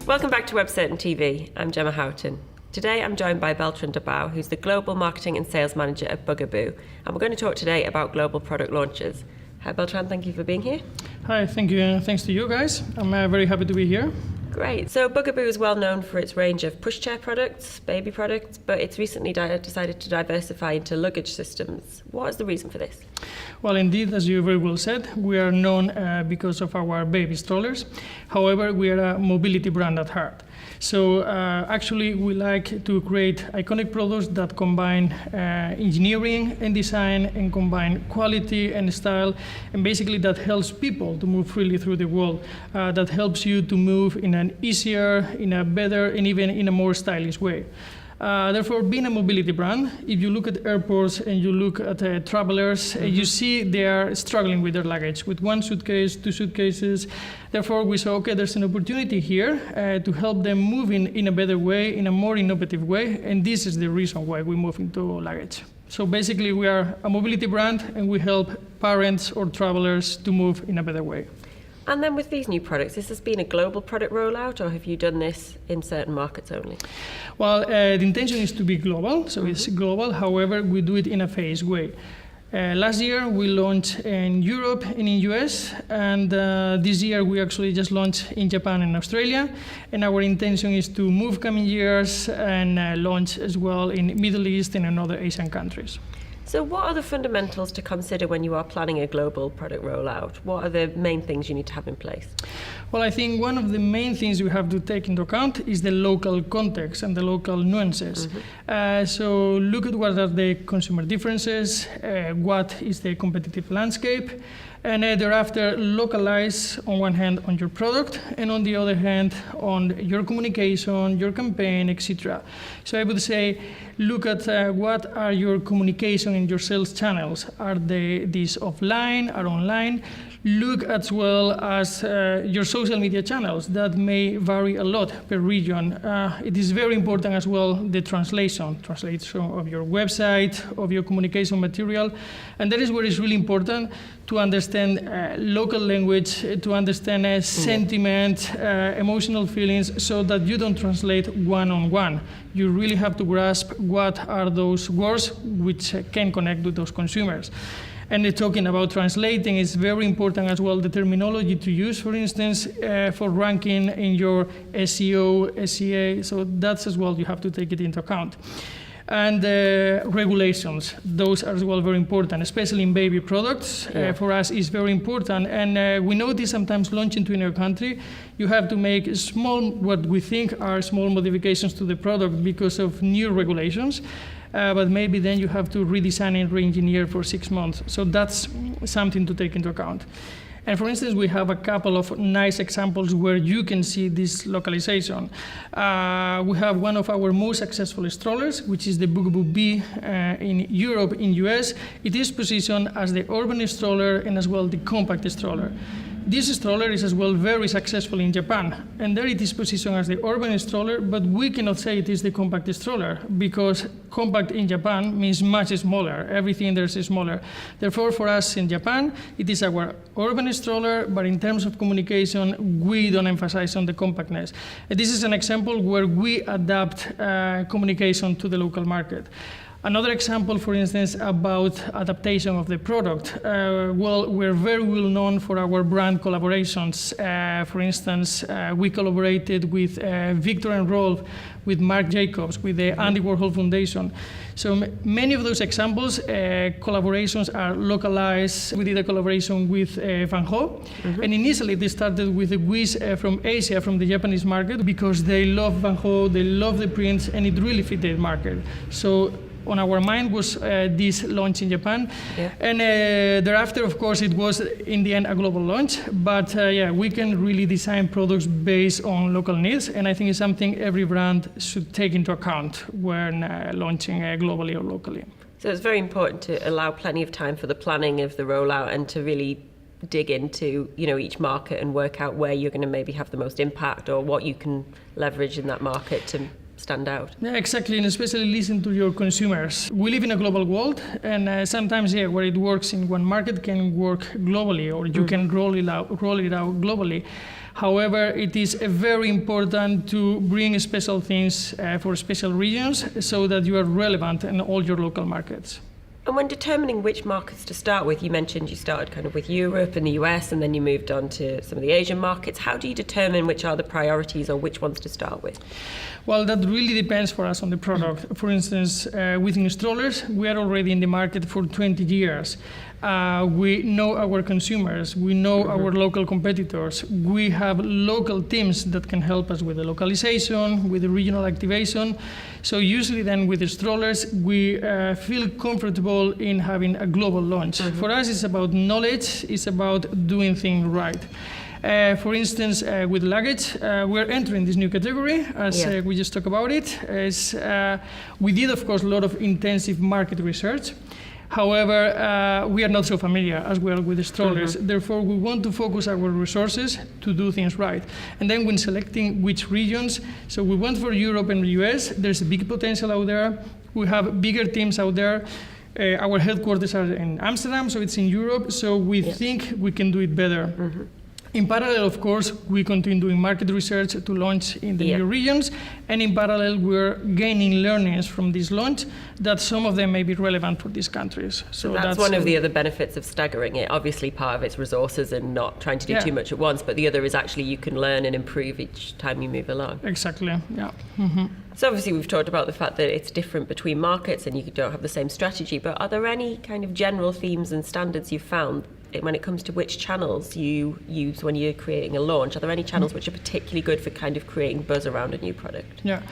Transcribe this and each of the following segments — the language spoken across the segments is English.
Welcome back to Web Certain TV. I'm Gemma Houghton. Today I'm joined by Beltran Dobao, who's the Global Marketing and Sales Manager at Bugaboo, and we're going to talk today about global product launches. Hi Beltran, thank you for being here. Hi, thank you, and thanks to you guys. I'm very happy to be here. Great. So Bugaboo is well known for its range of pushchair products, baby products, but it's recently decided to diversify into luggage systems. What is the reason for this? Well, indeed, as you very well said, we are known because of our baby strollers. However, we are a mobility brand at heart. So actually, we like to create iconic products that combine engineering and design and combine quality and style, and basically that helps people to move freely through the world, that helps you to move in an easier, in a better, and even in a more stylish way. Therefore, being a mobility brand, if you look at airports and you look at travelers, you see they are struggling with their luggage, with one suitcase, two suitcases. Therefore, we saw, okay, there's an opportunity here to help them move in a better way, in a more innovative way, and this is the reason why we move into luggage. So basically, we are a mobility brand, and we help parents or travelers to move in a better way. And then with these new products, has this been a global product rollout, or have you done this in certain markets only? Well, the intention is to be global, so it's global. However, we do it in a phased way. Last year, we launched in Europe and in US, and this year we actually just launched in Japan and Australia. And our intention is to move coming years and launch as well in Middle East and in other Asian countries. So what are the fundamentals to consider when you are planning a global product rollout? What are the main things you need to have in place? Well, I think one of the main things you have to take into account is the local context and the local nuances. So look at what are the consumer differences, what is the competitive landscape, and thereafter localize on one hand on your product and on the other hand on your communication, your campaign, etc. So I would say look at what are your communication and your sales channels. Are these offline, are online? Look as well as your social media channels that may vary a lot per region. It is very important as well the translation of your website, of your communication material, and that is where it's really important to understand local language, to understand sentiment, emotional feelings, so that you don't translate one-on-one. You really have to grasp what are those words which can connect with those consumers. And talking about translating is very important as well, the terminology to use, for instance, for ranking in your SEO, SEA, so that's as well you have to take it into account. And regulations, those are as well very important, especially in baby products. For us, is very important. And we notice sometimes launching to a country, you have to make small, what we think are small modifications to the product because of new regulations. But maybe then you have to redesign and re-engineer for 6 months. So that's something to take into account. And for instance, we have a couple of nice examples where you can see this localization. We have one of our most successful strollers, which is the Bugaboo B in Europe, in US. It is positioned as the urban stroller and as well the compact stroller. This stroller is as well very successful in Japan, and there it is positioned as the urban stroller, but we cannot say it is the compact stroller, because compact in Japan means much smaller. Everything there is smaller. Therefore, for us in Japan, it is our urban stroller, but in terms of communication, we don't emphasize on the compactness. And this is an example where we adapt communication to the local market. Another example, for instance, about adaptation of the product. Well, we're very well known for our brand collaborations. For instance, we collaborated with Victor and Rolf, with Marc Jacobs, with the Andy Warhol Foundation. So many of those examples, collaborations are localized. We did a collaboration with Van Gogh, and initially they started with the Wish from Asia, from the Japanese market, because they love Van Gogh, they love the prints, and it really fit their market. So on our mind was this launch in Japan. And thereafter, of course, it was in the end a global launch. But we can really design products based on local needs. And I think it's something every brand should take into account when launching globally or locally. So it's very important to allow plenty of time for the planning of the rollout and to really dig into each market and work out where you're going to maybe have the most impact or what you can leverage in that market to stand out. Yeah, exactly, and especially listen to your consumers. We live in a global world, and sometimes where it works in one market can work globally, or you can roll it out globally. However, it is very important to bring special things for special regions so that you are relevant in all your local markets. And when determining which markets to start with, you mentioned you started kind of with Europe and the US, and then you moved on to some of the Asian markets. How do you determine which are the priorities or which ones to start with? Well, that really depends for us on the product. For instance, within strollers, we are already in the market for 20 years. We know our consumers, we know our local competitors. We have local teams that can help us with the localization, with the regional activation. So usually then with the strollers, we feel comfortable in having a global launch. For us, it's about knowledge, it's about doing things right. For instance, with luggage, we're entering this new category, as we just talked about it. We did, of course, a lot of intensive market research. However, we are not so familiar as well with the strollers. Therefore, we want to focus our resources to do things right. And then when selecting which regions, so we went for Europe and the US. There's a big potential out there. We have bigger teams out there. Our headquarters are in Amsterdam, so it's in Europe. So we think we can do it better. In parallel, of course, we continue doing market research to launch in the new regions, and in parallel, we're gaining learnings from this launch that some of them may be relevant for these countries. So that's one of the other benefits of staggering it. Obviously, part of it's resources and not trying to do too much at once, but the other is actually you can learn and improve each time you move along. Exactly, yeah. So obviously we've talked about the fact that it's different between markets and you don't have the same strategy, but are there any kind of general themes and standards you've found when it comes to which channels you use when you're creating a launch? Are there any channels which are particularly good for kind of creating buzz around a new product? Yeah.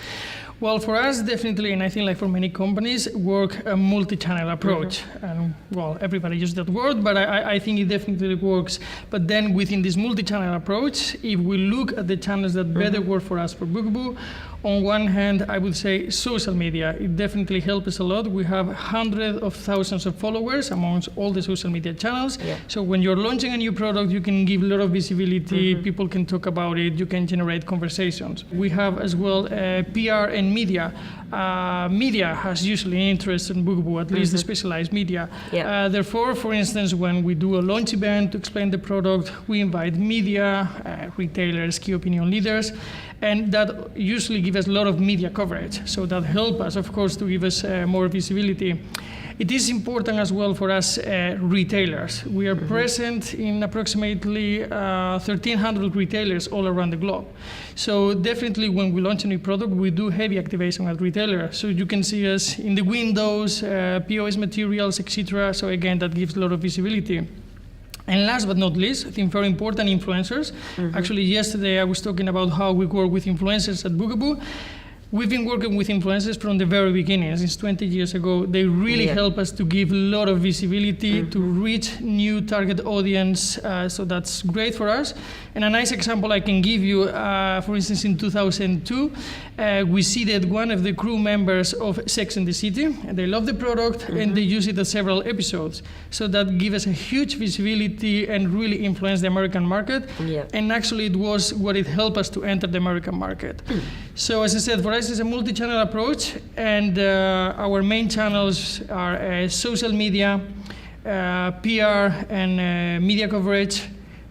Well, for us, definitely, and I think like for many companies, work a multi-channel approach. And well, everybody uses that word, but I think it definitely works. But then within this multi-channel approach, if we look at the channels that better work for us for Bugaboo, on one hand, I would say social media. It definitely helps us a lot. We have hundreds of thousands of followers amongst all the social media channels. So when you're launching a new product, you can give a lot of visibility. People can talk about it. You can generate conversations. We have as well PR and media. Media has usually an interest in Bugaboo, at least the specialized media. Therefore, for instance, when we do a launch event to explain the product, we invite media, retailers, key opinion leaders, and that usually gives us a lot of media coverage. So that helps us, of course, to give us more visibility. It is important as well for us retailers. We are present in approximately 1,300 retailers all around the globe. So definitely when we launch a new product, we do heavy activation at retailers. So you can see us in the windows, POS materials, etc. So again, that gives a lot of visibility. And last but not least, I think very important, influencers. Actually, yesterday I was talking about how we work with influencers at Bugaboo. We've been working with influencers from the very beginning, since 20 years ago. They really help us to give a lot of visibility, to reach new target audience, so that's great for us. And a nice example I can give you, for instance, in 2002, we seated one of the crew members of Sex and the City, and they love the product, and they use it at several episodes. So that gives us a huge visibility and really influenced the American market. And actually it was what it helped us to enter the American market. So as I said, for us it's a multi-channel approach, and our main channels are social media, PR and media coverage,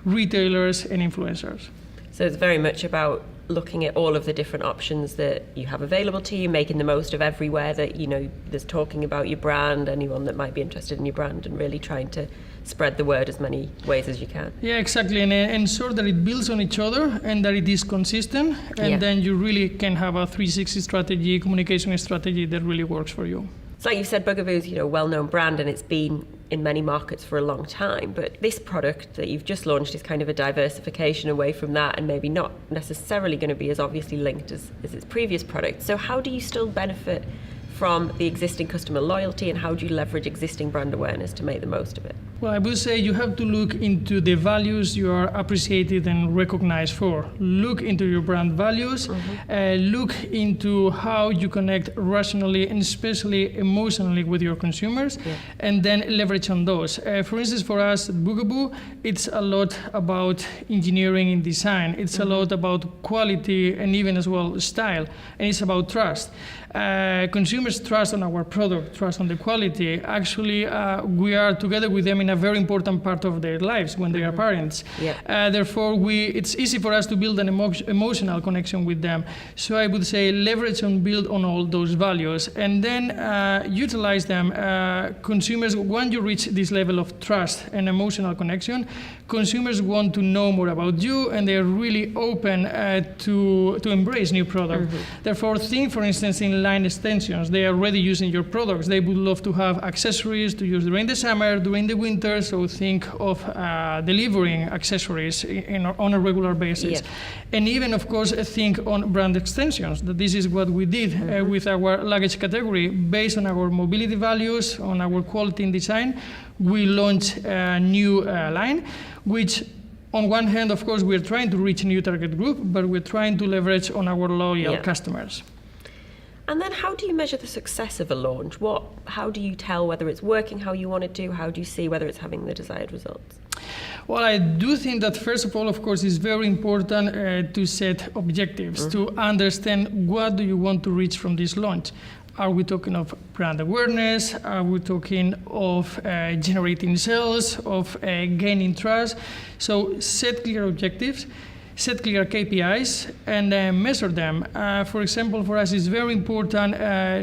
retailers and influencers. So it's very much about looking at all of the different options that you have available to you, making the most of everywhere that, you know, there's talking about your brand, anyone that might be interested in your brand, and really trying to spread the word as many ways as you can. Yeah, exactly, and ensure that it builds on each other and that it is consistent, and then you really can have a 360 strategy, communication strategy that really works for you. It's like you said, Bugaboo's, you know, a well-known brand, and it's been in many markets for a long time, but this product that you've just launched is kind of a diversification away from that, and maybe not necessarily going to be as obviously linked as its previous product. So how do you still benefit from the existing customer loyalty, and how do you leverage existing brand awareness to make the most of it? Well, I would say you have to look into the values you are appreciated and recognized for. Look into your brand values, look into how you connect rationally and especially emotionally with your consumers, and then leverage on those. For instance, for us at Bugaboo, it's a lot about engineering and design. It's a lot about quality and even as well style, and it's about trust. Consumers trust on our product, trust on the quality. Actually, we are together with them in a very important part of their lives when they are parents. Yeah. Therefore, it's easy for us to build an emotional connection with them. So I would say leverage and build on all those values, and then utilize them. Consumers, when you reach this level of trust and emotional connection, consumers want to know more about you, and they are really open to embrace new products. Therefore, think, for instance, in line extensions. They are already using your products. They would love to have accessories to use during the summer, during the winter. So think of delivering accessories on a regular basis. Yeah. And even, of course, think on brand extensions. That this is what we did with our luggage category. Based on our mobility values, on our quality and design, we launched a new line, which on one hand, of course, we're trying to reach a new target group, but we're trying to leverage on our loyal customers. And then how do you measure the success of a launch? How do you tell whether it's working how you want it to? How do you see whether it's having the desired results? Well, I do think that first of all, of course, it's very important to set objectives, to understand what do you want to reach from this launch. Are we talking of brand awareness? Are we talking of generating sales, of gaining trust? So set clear objectives, set clear KPIs, and measure them. For example, for us, it's very important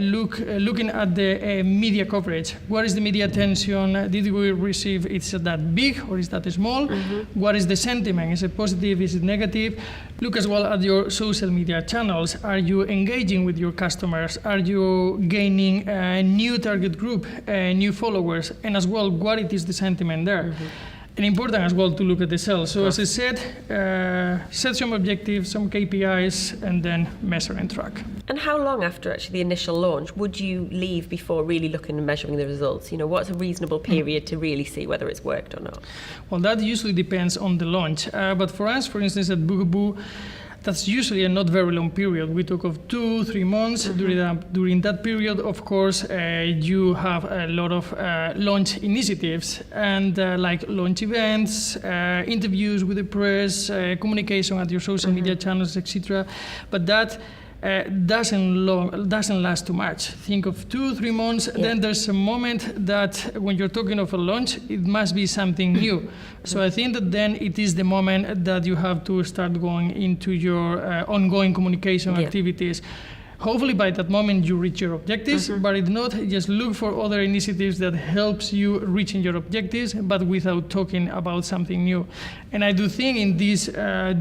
looking at the media coverage. What is the media attention? Did we receive? Is it that big or is that small? What is the sentiment? Is it positive? Is it negative? Look as well at your social media channels. Are you engaging with your customers? Are you gaining a new target group, new followers? And as well, what it is the sentiment there? And important as well to look at the sales. So as I said, set some objectives, some KPIs, and then measure and track. And how long after actually the initial launch would you leave before really looking and measuring the results? You know, what's a reasonable period to really see whether it's worked or not? Well, that usually depends on the launch. But for us, for instance, at Bugaboo, that's usually a not very long period. We talk of 2-3 months. During that period, of course, you have a lot of launch initiatives and like launch events, interviews with the press, communication at your social media channels, etc. But that doesn't last too much. Think of 2-3 months. Then there's a moment that when you're talking of a launch, it must be something new. So I think that then it is the moment that you have to start going into your ongoing communication activities. Hopefully by that moment you reach your objectives, but if not, just look for other initiatives that helps you reaching your objectives, but without talking about something new. And I do think in this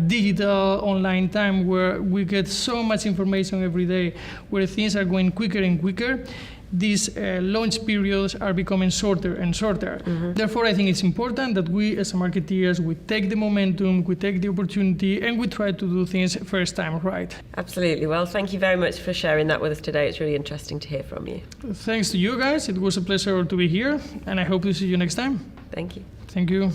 digital online time where we get so much information every day, where things are going quicker and quicker, these launch periods are becoming shorter and shorter. Therefore, I think it's important that we as marketeers, we take the momentum, we take the opportunity, and we try to do things first time right. Absolutely. Well, thank you very much for sharing that with us today. It's really interesting to hear from you. Thanks to you guys. It was a pleasure to be here, and I hope to see you next time. Thank you. Thank you.